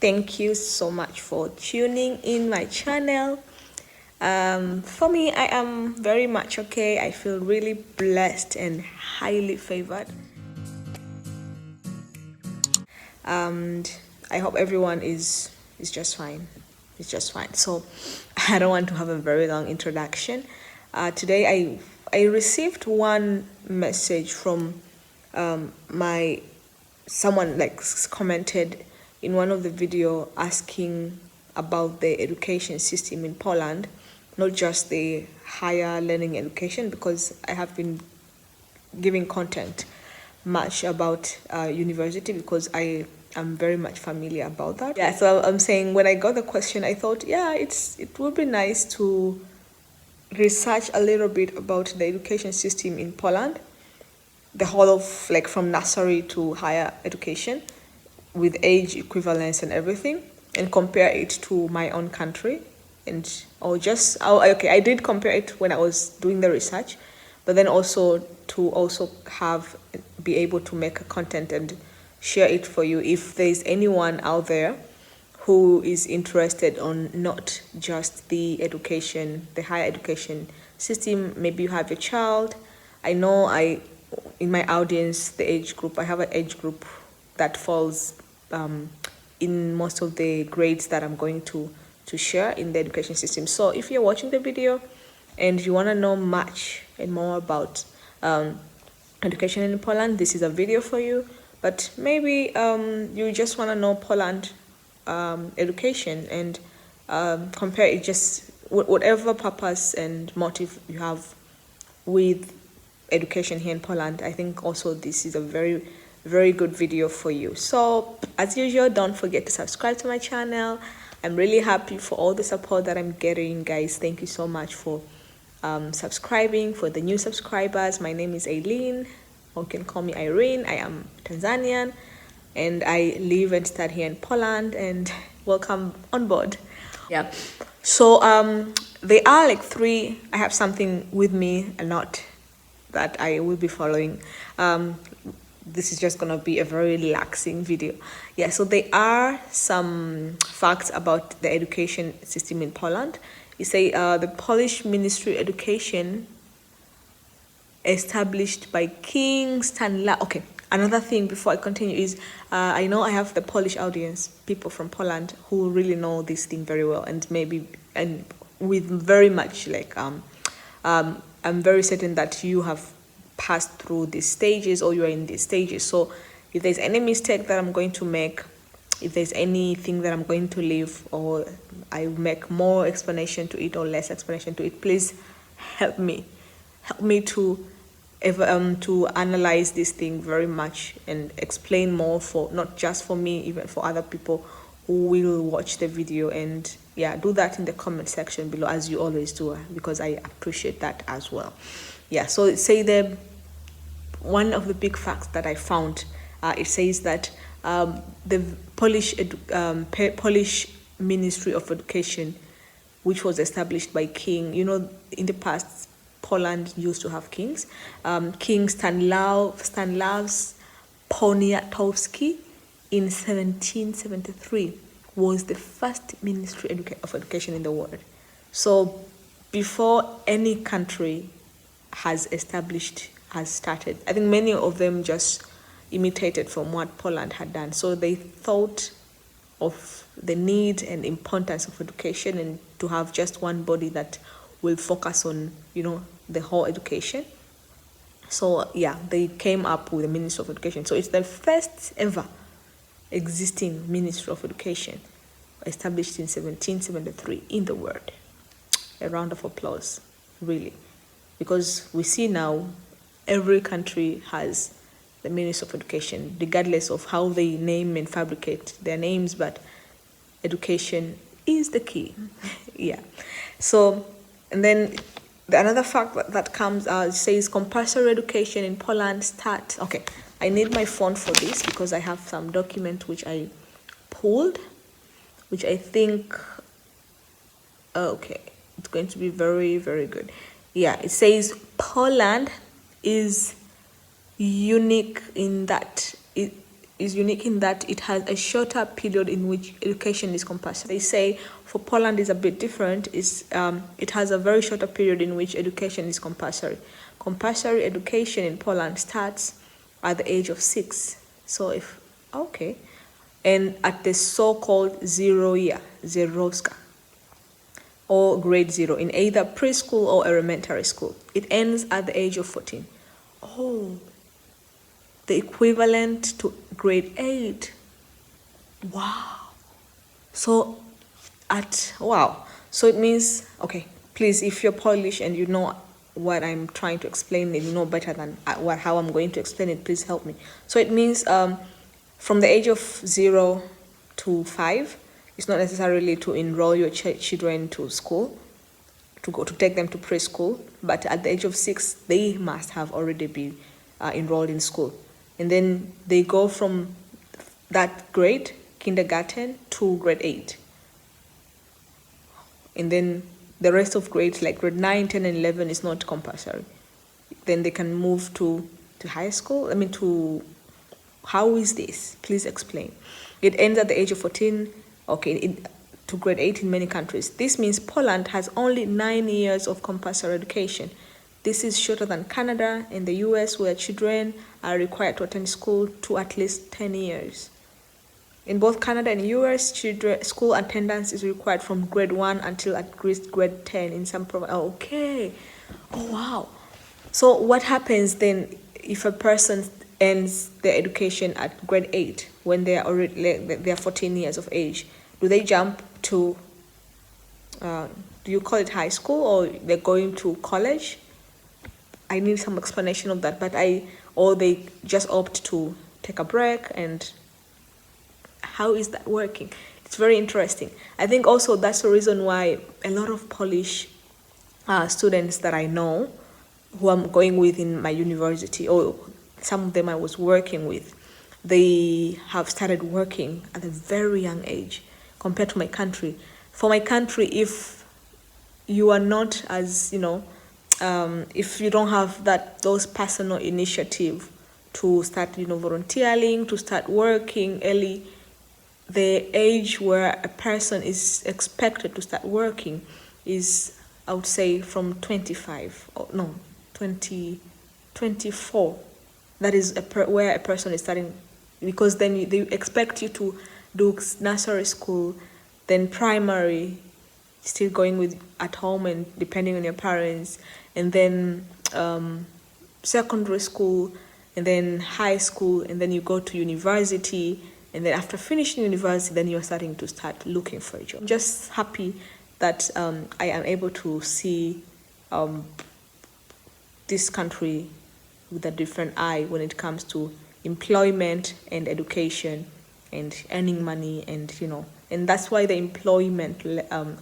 Thank you so much for tuning in my channel. For me, I am very much okay. I feel really blessed and highly favored. And I hope everyone is just fine. It's just fine. So I don't want to have a very long introduction. Today I received one message from my someone like commented in one of the video asking about the education system in Poland, not just the higher learning education, because I have been giving content much about university because I am very much familiar about that. Yeah, so I'm saying when I got the question, I thought, yeah, it would be nice to research a little bit about the education system in Poland, the whole of like from nursery to higher education with age equivalence and everything, and compare it to my own country. And I did compare it when I was doing the research, but then also to also be able to make a content and share it for you if there's anyone out there who is interested on not just the education, the higher education system. Maybe you have a child. I know in my audience, the age group, I have an age group that falls in most of the grades that I'm going to share in the education system. So if you're watching the video and you want to know much and more about education in Poland, this is a video for you. But maybe you just want to know Poland education and compare it, just whatever purpose and motive you have with education here in Poland. I think also this is a very, very good video for you. So as usual, don't forget to subscribe to my channel. I'm really happy for all the support that I'm getting, guys. Thank you so much for subscribing. For the new subscribers, my name is Aileen, or you can call me Irene. I am Tanzanian and I live and study here in Poland, and welcome on board. Yeah, so there are like three. I have something with me, a lot that I will be following. This is just gonna be a very relaxing video. Yeah, so there are some facts about the education system in Poland. You say the Polish Ministry of Education, established by King Stanislaw. Okay, another thing before I continue is I know I have the Polish audience, people from Poland who really know this thing very well, and with very much like I'm very certain that you have passed through these stages, or you are in these stages. So if there's any mistake that I'm going to make, if there's anything that I'm going to leave, or I make more explanation to it or less explanation to it, please help me to analyze this thing very much and explain more, for not just for me, even for other people who will watch the video. And yeah, do that in the comment section below, as you always do, because I appreciate that as well. Yeah, so say one of the big facts that I found, it says that the Polish Ministry of Education, which was established by King, in the past Poland used to have kings. King Stanislaus Poniatowski in 1773 was the first Ministry of Education in the world. So before any country has started, I think many of them just imitated from what Poland had done. So they thought of the need and importance of education, and to have just one body that will focus on, the whole education. So yeah, they came up with the Ministry of Education. So it's the first ever existing Ministry of Education, established in 1773 in the world. A round of applause, really, because we see now every country has the Ministry of Education, regardless of how they name and fabricate their names, but education is the key. Yeah. So, and then another fact that comes out says compulsory education in Poland starts. Okay, I need my phone for this because I have some document which I pulled, which I think, okay, it's going to be very, very good. Yeah, it says Poland is unique in that is unique in that it has a shorter period in which education is compulsory. They say for Poland is a bit different. It has a very shorter period in which education is compulsory. Compulsory education in Poland starts at the age of 6. So and at the so-called 0 year, zerowska, or grade 0 in either preschool or elementary school. It ends at the age of 14. Oh, the equivalent to grade 8. Wow. So So it means, okay, please, if you're Polish and you know what I'm trying to explain and you know better than how I'm going to explain it, please help me. So it means from the age of 0 to 5, it's not necessarily to enroll your children to school, to take them to preschool, but at the age of 6, they must have already been enrolled in school. And then they go from that grade, kindergarten, to grade 8. And then the rest of grades, like grade 9, 10, and 11, is not compulsory. Then they can move to high school. How is this? Please explain. It ends at the age of 14, to grade 8 in many countries. This means Poland has only 9 years of compulsory education. This is shorter than Canada and the US, where children are required to attend school to at least 10 years. In both Canada and US, school attendance is required from grade 1 until at least grade 10 in some provinces. Okay. Oh, wow. So what happens then if a person ends their education at grade 8 when they are 14 years of age? Do they jump to, do you call it high school, or they're going to college? I need some explanation of that, or they just opt to take a break, and how is that working? It's very interesting. I think also that's the reason why a lot of Polish students that I know, who I'm going with in my university, or some of them I was working with, they have started working at a very young age compared to my country. For my country, if you are not as, if you don't have those personal initiative to start, volunteering, to start working early, the age where a person is expected to start working is, I would say, from 24. That is where a person is starting, because then they expect you to do nursery school, then primary, still going with at home and depending on your parents, and then secondary school, and then high school, and then you go to university, and then after finishing university, then you're starting to start looking for a job. I'm just happy that I am able to see this country with a different eye when it comes to employment and education and earning money, and that's why the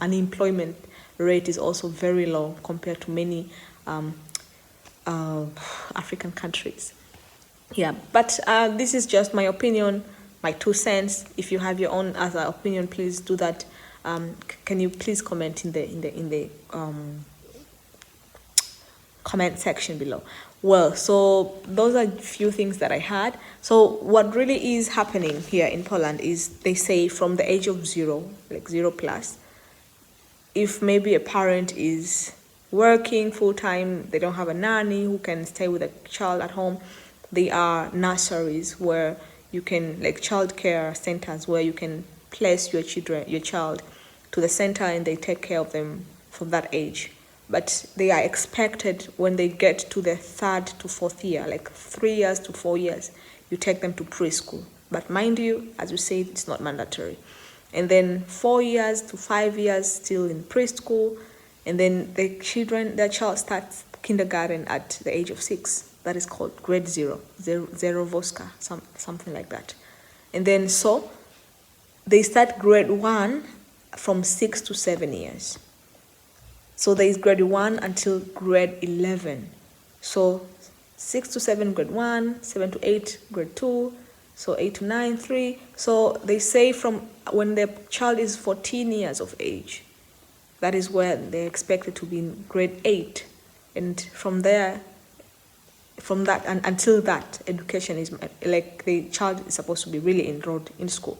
unemployment rate is also very low compared to many African countries. Yeah, but this is just my opinion, my 2 cents. If you have your own other opinion, please do that. Can you please comment in the comment section below? Well, so those are a few things that I had. So what really is happening here in Poland is, they say from the age of 0, like 0 plus, if maybe a parent is working full-time, they don't have a nanny who can stay with a child at home, there are nurseries where you can, like childcare centers, where you can place your child to the center, and they take care of them from that age. But they are expected, when they get to the 3rd to 4th year, like 3 years to 4 years, you take them to preschool. But mind you, as we said, it's not mandatory. And then 4 years to 5 years still in preschool, and then their child starts kindergarten at the age of 6. That is called grade 0, zerovoska, something like that. And then so they start grade 1 from 6 to 7 years. So there is grade 1 until grade 11. So 6 to 7, grade 1, 7 to 8, grade 2, so 8 to 9, 3. So they say from when the child is 14 years of age, that is where they're expected to be in grade 8. And from there, from that and until that education is like the child is supposed to be really enrolled in school.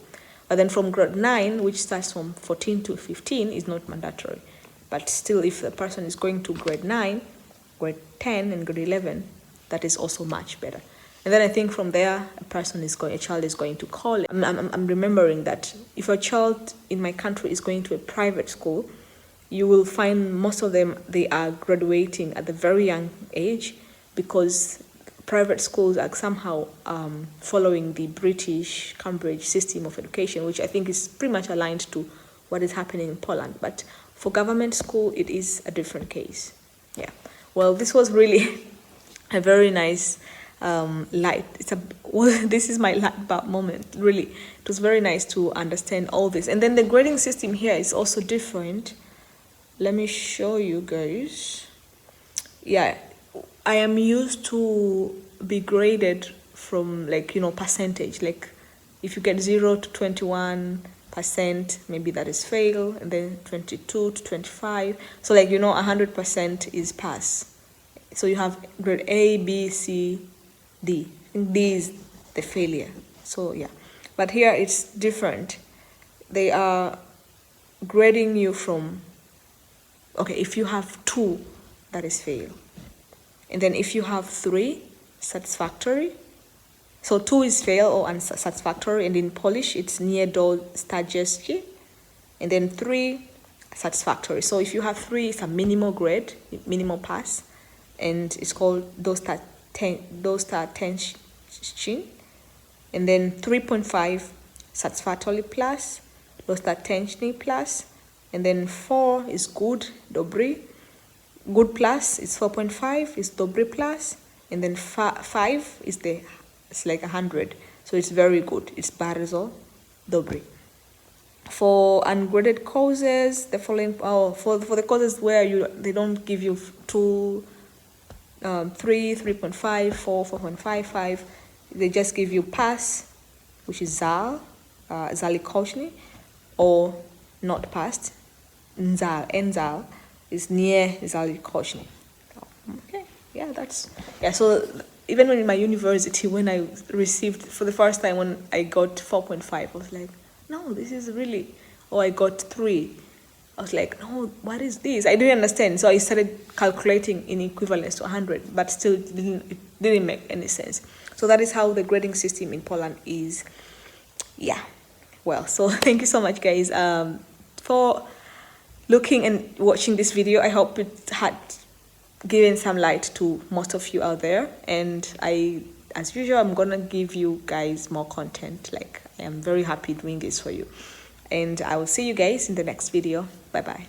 But then from grade 9, which starts from 14 to 15, is not mandatory. But still, if the person is going to grade 9, grade 10, and grade 11, that is also much better. And then I think from there, a child is going to college. I'm remembering that if a child in my country is going to a private school, you will find most of them, they are graduating at the very young age, because private schools are somehow following the British Cambridge system of education, which I think is pretty much aligned to what is happening in Poland. But for government school, it is a different case. Yeah. Well, this was really a very nice light. This is my light bulb moment. Really, it was very nice to understand all this. And then the grading system here is also different. Let me show you guys. Yeah, I am used to be graded from percentage. Like if you get 0 to 21%, maybe that is fail, and then 22 to 25. So 100% is pass. So you have grade A, B, C, D. I think D is the failure. So yeah, but here it's different. They are grading you from, okay, if you have 2, that is fail. And then if you have 3, satisfactory. So 2 is fail or unsatisfactory, and in Polish it's nie do staġeści. And then 3, satisfactory. So if you have 3, it's a minimal grade, minimal pass, and it's called dostateczny. And then 3.5, satisfactory plus, dostateczny plus. And then 4 is good, dobry. Good plus is 4.5, is dobry plus. And then 5 is it's like 100. So it's very good. It's bardzo dobry. For ungraded courses, the following, for the courses where they don't give you 2, 3, 3.5, 4, 4.55, they just give you pass, which is zaliczni, or not passed, nzal is near zaliczni. Okay, yeah, so even when in my university, when I received for the first time, when I got 4.5, I was like, no, this is really, or I got 3. I was like, no, what is this? I didn't understand. So I started calculating in equivalence to 100, but still it didn't make any sense. So that is how the grading system in Poland is. Yeah. Well, so thank you so much, guys, for looking and watching this video. I hope it had given some light to most of you out there. And as usual, I'm going to give you guys more content. Like, I am very happy doing this for you. And I will see you guys in the next video. Bye-bye.